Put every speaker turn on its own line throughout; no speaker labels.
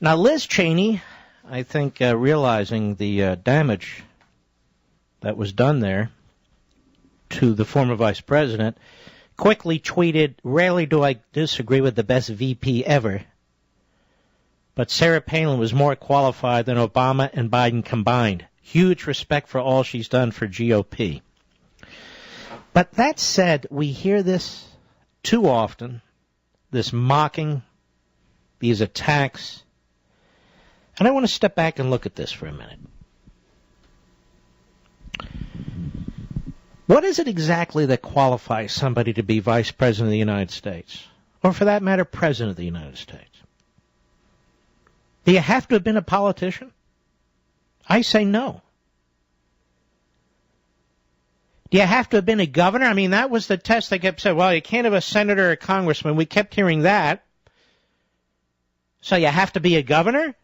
Now, Liz Cheney, I think, realizing the damage that was done there to the former vice president, quickly tweeted, "Rarely do I disagree with the best VP ever, but Sarah Palin was more qualified than Obama and Biden combined. Huge respect for all she's done for GOP." But that said, we hear this too often, this mocking, these attacks. And I want to step back and look at this for a minute. What is it exactly that qualifies somebody to be Vice President of the United States? Or for that matter, President of the United States? Do you have to have been a politician? I say no. Do you have to have been a governor? I mean, that was the test. They kept saying, well, you can't have a senator or a congressman. We kept hearing that. So you have to be a governor?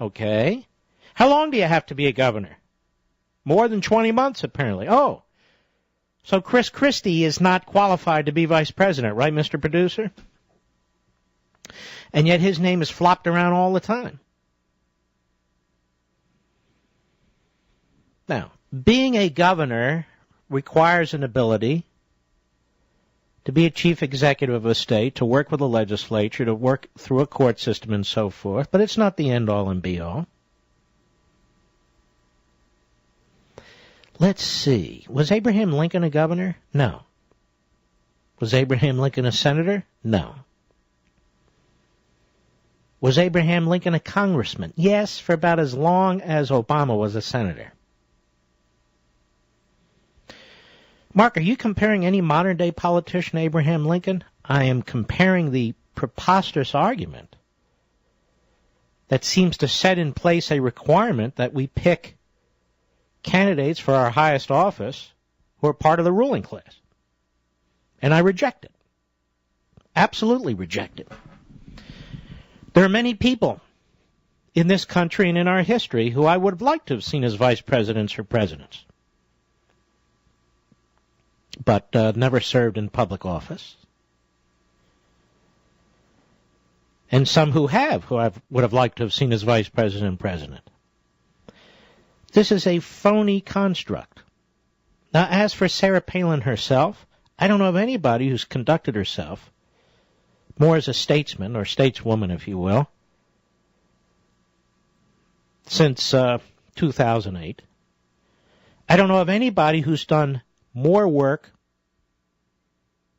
Okay. How long do you have to be a governor? More than 20 months, apparently. Oh. So Chris Christie is not qualified to be vice president, right, Mr. Producer? And yet his name is flopped around all the time. Now, being a governor requires an ability to be a chief executive of a state, to work with the legislature, to work through a court system and so forth, but it's not the end-all and be-all. Let's see. Was Abraham Lincoln a governor? No. Was Abraham Lincoln a senator? No. Was Abraham Lincoln a congressman? Yes, for about as long as Obama was a senator. Mark, are you comparing any modern-day politician to Abraham Lincoln? I am comparing the preposterous argument that seems to set in place a requirement that we pick candidates for our highest office who are part of the ruling class. And I reject it. Absolutely reject it. There are many people in this country and in our history who I would have liked to have seen as vice presidents or presidents, but never served in public office. And some who I would have liked to have seen as vice president and president. This is a phony construct. Now, as for Sarah Palin herself, I don't know of anybody who's conducted herself more as a statesman, or stateswoman, if you will, since 2008. I don't know of anybody who's done more work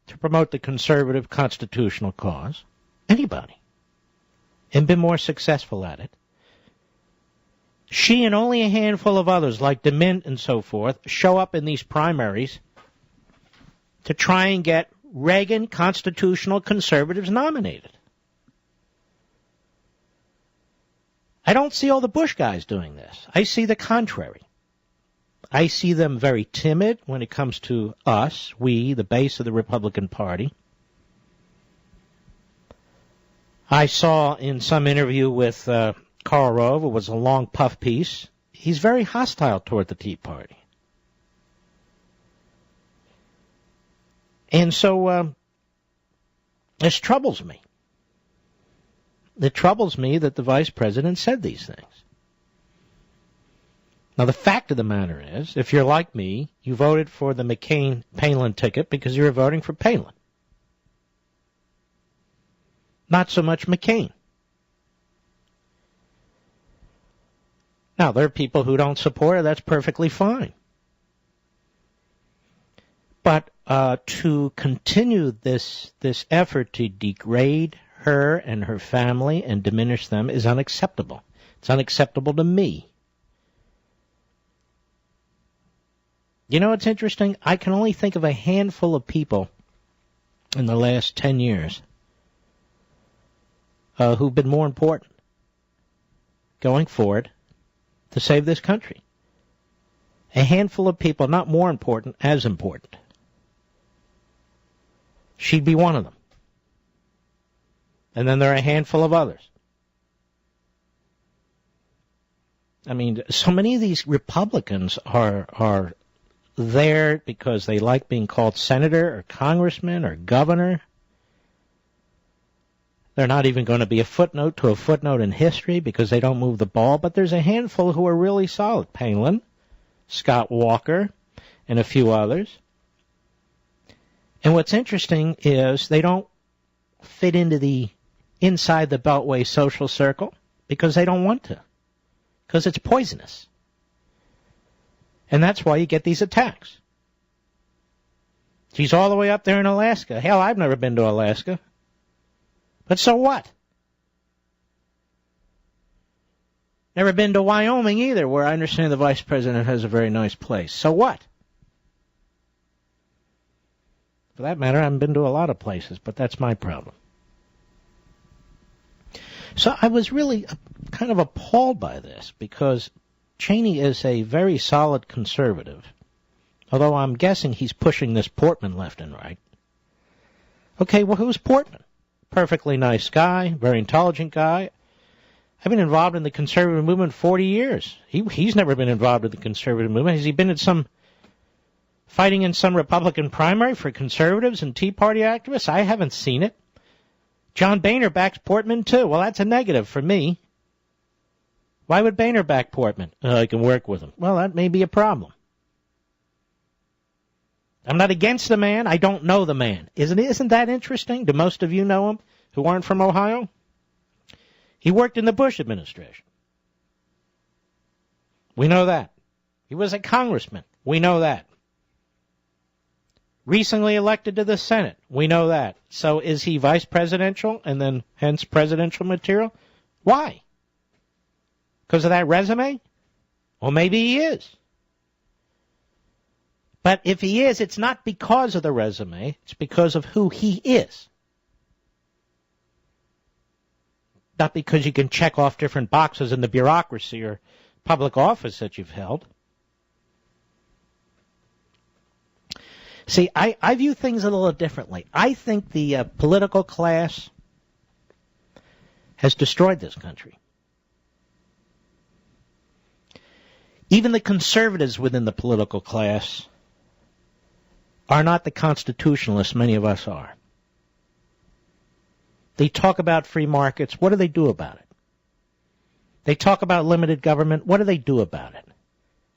to promote the conservative constitutional cause. Anybody. And been more successful at it. She and only a handful of others, like DeMint and so forth, show up in these primaries to try and get Reagan constitutional conservatives nominated. I don't see all the Bush guys doing this. I see the contrary. I see them very timid when it comes to us, we, the base of the Republican Party. I saw in some interview with Karl Rove, it was a long puff piece, he's very hostile toward the Tea Party. And so this troubles me. It troubles me that the vice president said these things. Now, the fact of the matter is, if you're like me, you voted for the McCain-Palin ticket because you were voting for Palin. Not so much McCain. Now, there are people who don't support her. That's perfectly fine. But to continue this effort to degrade her and her family and diminish them is unacceptable. It's unacceptable to me. You know what's interesting? I can only think of a handful of people in the last 10 years who've been more important going forward to save this country. A handful of people, not more important, as important. She'd be one of them. And then there are a handful of others. I mean, so many of these Republicans are there because they like being called senator or congressman or governor. They're not even going to be a footnote to a footnote in history because they don't move the ball, but there's a handful who are really solid. Palin, Scott Walker, and a few others. And what's interesting is they don't fit into the inside the Beltway social circle because they don't want to, because it's poisonous. And that's why you get these attacks. She's all the way up there in Alaska. Hell, I've never been to Alaska. But so what? Never been to Wyoming either, where I understand the vice president has a very nice place. So what? For that matter, I haven't been to a lot of places, but that's my problem. So I was really kind of appalled by this, because Cheney is a very solid conservative, although I'm guessing he's pushing this Portman left and right. Okay, well, who's Portman? Perfectly nice guy, very intelligent guy. I've been involved in the conservative movement 40 years. He's never been involved in the conservative movement. Has he been in fighting in some Republican primary for conservatives and Tea Party activists? I haven't seen it. John Boehner backs Portman too. Well, that's a negative for me. Why would Boehner back Portman? I can work with him. Well, that may be a problem. I'm not against the man. I don't know the man. Isn't that interesting? Do most of you know him who aren't from Ohio? He worked in the Bush administration. We know that. He was a congressman. We know that. Recently elected to the Senate. We know that. So is he vice presidential and then hence presidential material? Why? Because of that resume? Well, maybe he is. But if he is, it's not because of the resume. It's because of who he is. Not because you can check off different boxes in the bureaucracy or public office that you've held. See, I view things a little differently. I think the political class has destroyed this country. Even the conservatives within the political class are not the constitutionalists many of us are. They talk about free markets. What do they do about it? They talk about limited government. What do they do about it?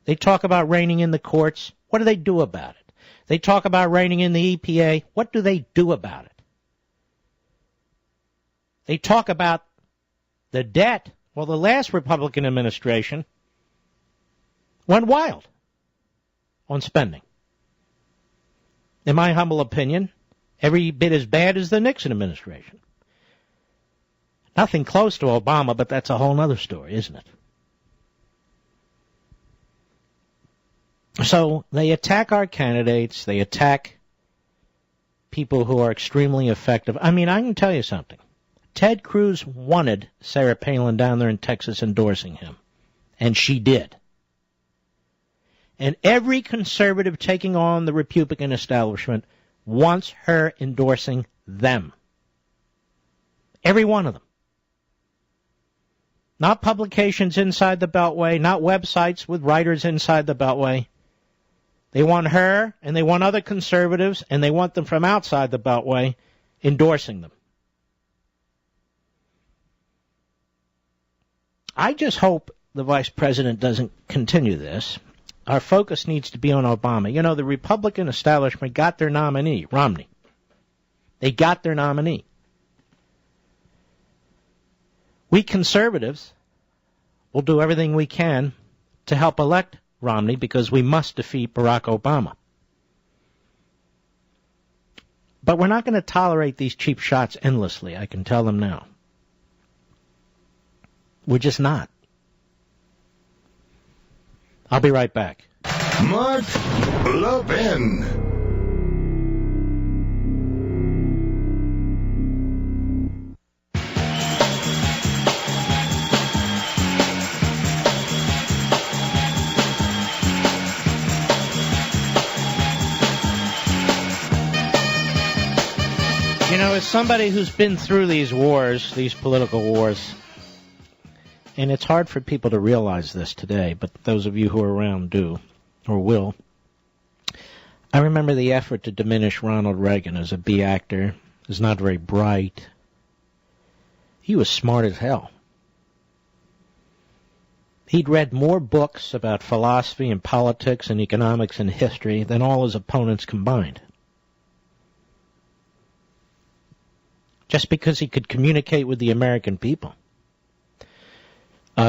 They talk about reining in the courts. What do they do about it? They talk about reining in the EPA. What do they do about it? They talk about the debt. Well, the last Republican administration went wild on spending. In my humble opinion, every bit as bad as the Nixon administration. Nothing close to Obama, but that's a whole other story, isn't it? So they attack our candidates. They attack people who are extremely effective. I mean, I can tell you something. Ted Cruz wanted Sarah Palin down there in Texas endorsing him, and she did. And every conservative taking on the Republican establishment wants her endorsing them. Every one of them. Not publications inside the Beltway, not websites with writers inside the Beltway. They want her, and they want other conservatives, and they want them from outside the Beltway endorsing them. I just hope the vice president doesn't continue this. Our focus needs to be on Obama. You know, the Republican establishment got their nominee, Romney. They got their nominee. We conservatives will do everything we can to help elect Romney because we must defeat Barack Obama. But we're not going to tolerate these cheap shots endlessly, I can tell them now. We're just not. I'll be right back.
Mark Levin.
You know, as somebody who's been through these wars, these political wars, and it's hard for people to realize this today, but those of you who are around do, or will. I remember the effort to diminish Ronald Reagan as a B actor. He's not very bright. he was smart as hell. He'd read more books about philosophy and politics and economics and history than all his opponents combined. Just because he could communicate with the American people.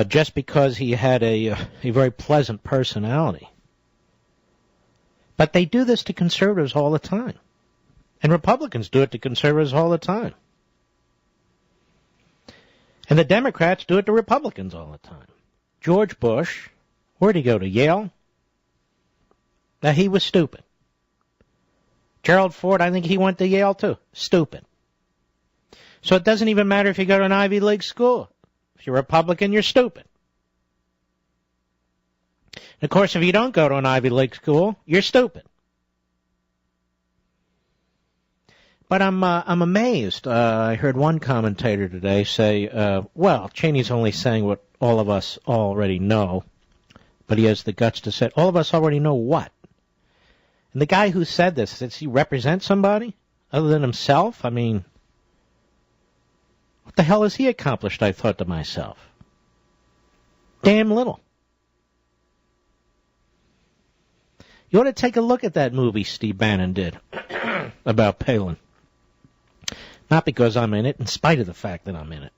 Just because he had a very pleasant personality. But they do this to conservatives all the time. And Republicans do it to conservatives all the time. And the Democrats do it to Republicans all the time. George Bush, where'd he go, to Yale? Now, he was stupid. Gerald Ford, I think he went to Yale too. Stupid. So it doesn't even matter if you go to an Ivy League school. If you're Republican, you're stupid. And of course, if you don't go to an Ivy League school, you're stupid. But I'm amazed. I heard one commentator today say, well, Cheney's only saying what all of us already know, but he has the guts to say, all of us already know what? And the guy who said this, does he represent somebody other than himself? I mean, what the hell has he accomplished, I thought to myself. Damn little. You ought to take a look at that movie Steve Bannon did about Palin. Not because I'm in it, in spite of the fact that I'm in it.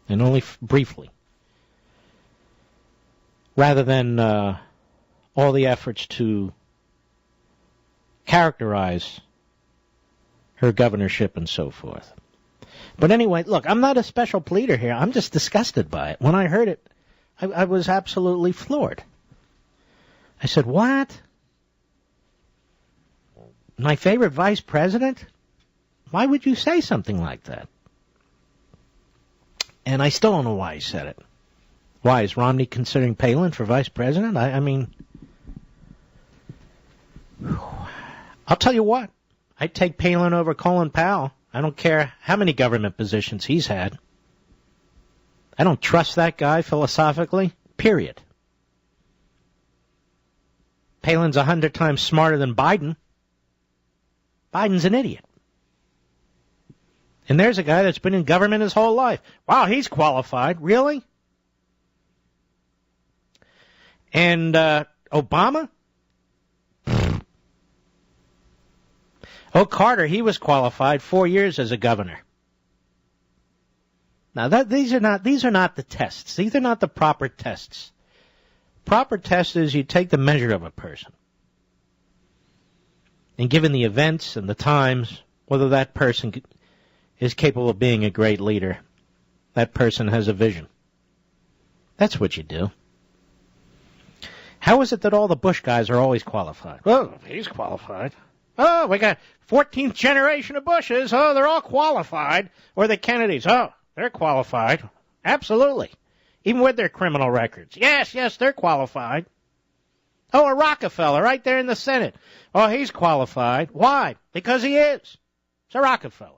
And only briefly. Rather than all the efforts to characterize her governorship and so forth. But anyway, look, I'm not a special pleader here. I'm just disgusted by it. When I heard it, I was absolutely floored. I said, what? My favorite vice president? Why would you say something like that? And I still don't know why he said it. Why, is Romney considering Palin for vice president? I mean, I'll tell you what. I'd take Palin over Colin Powell. I don't care how many government positions he's had. I don't trust that guy philosophically, period. Palin's 100 times smarter than Biden. Biden's an idiot. And there's a guy that's been in government his whole life. Wow, he's qualified. Really? And Obama? Oh, Carter, he was qualified 4 years as a governor. Now, these are not the tests. These are not the proper tests. Proper test is you take the measure of a person. And given the events and the times, whether that person is capable of being a great leader, that person has a vision. That's what you do. How is it that all the Bush guys are always qualified? Well, he's qualified. Oh, we got 14th generation of Bushes. Oh, they're all qualified. Or the Kennedys. Oh, they're qualified. Absolutely. Even with their criminal records. Yes, they're qualified. Oh, a Rockefeller right there in the Senate. Oh, he's qualified. Why? Because he is. It's a Rockefeller.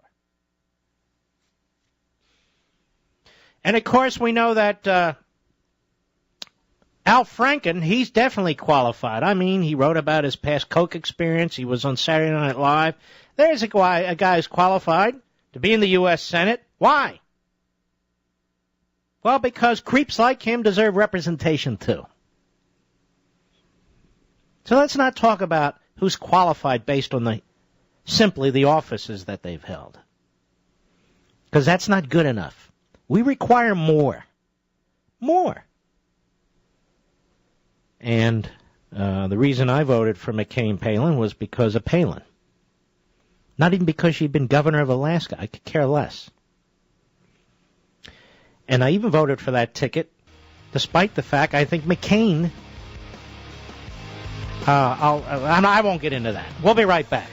And, of course, we know that Al Franken, he's definitely qualified. I mean, he wrote about his past Coke experience. He was on Saturday Night Live. There's a guy who's qualified to be in the U.S. Senate. Why? Well, because creeps like him deserve representation, too. So let's not talk about who's qualified based on simply the offices that they've held. Because that's not good enough. We require more. More. And the reason I voted for McCain-Palin was because of Palin. Not even because she'd been governor of Alaska. I could care less. And I even voted for that ticket, despite the fact I think McCain... I won't get into that. We'll be right back.